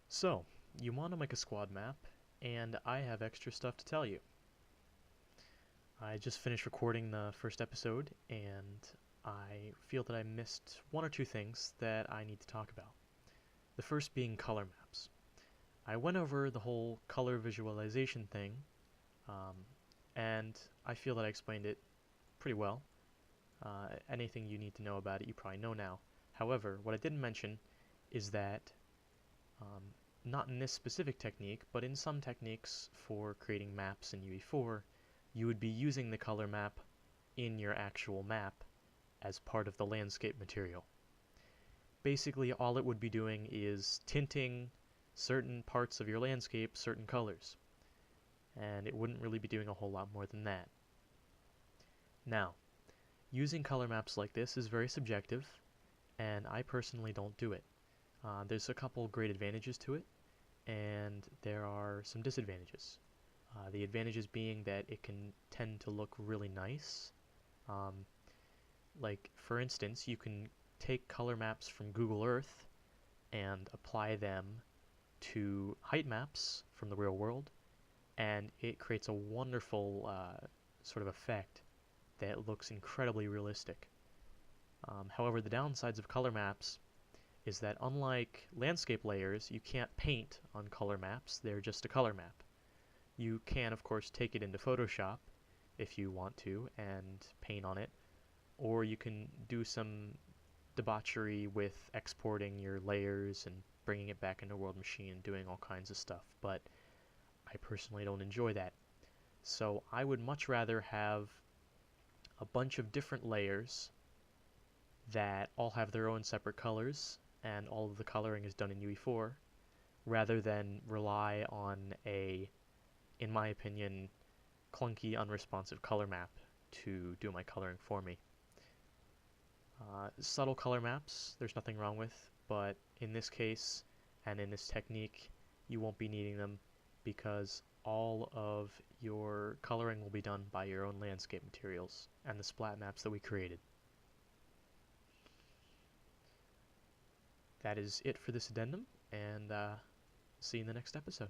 So, you want to make a squad map, and I have extra stuff to tell you. I just finished recording the first episode, and I feel that I missed one or two things that I need to talk about. The first being color maps. I went over the whole color visualization thing, and I feel that I explained it pretty well. Anything you need to know about it, you probably know now. However, what I didn't mention is that not in this specific technique, but in some techniques for creating maps in UE4, you would be using the color map in your actual map as part of the landscape material. Basically, all it would be doing is tinting certain parts of your landscape certain colors, and it wouldn't really be doing a whole lot more than that. Now, using color maps like this is very subjective, and I personally don't do it. There's a couple great advantages to it, and there are some disadvantages. The advantages being that it can tend to look really nice. Like, for instance, you can take color maps from Google Earth and apply them to height maps from the real world, and it creates a wonderful sort of effect that looks incredibly realistic. However, the downsides of color maps is that unlike landscape layers, you can't paint on color maps, they're just a color map. You can, of course, take it into Photoshop if you want to and paint on it, or you can do some debauchery with exporting your layers and bringing it back into World Machine and doing all kinds of stuff, but I personally don't enjoy that. So I would much rather have a bunch of different layers that all have their own separate colors and all of the coloring is done in UE4 rather than rely on a, in my opinion, clunky, unresponsive color map to do my coloring for me. Subtle color maps, there's nothing wrong with, but in this case and in this technique, you won't be needing them because all of your coloring will be done by your own landscape materials and the splat maps that we created. That is it for this addendum, and see you in the next episode.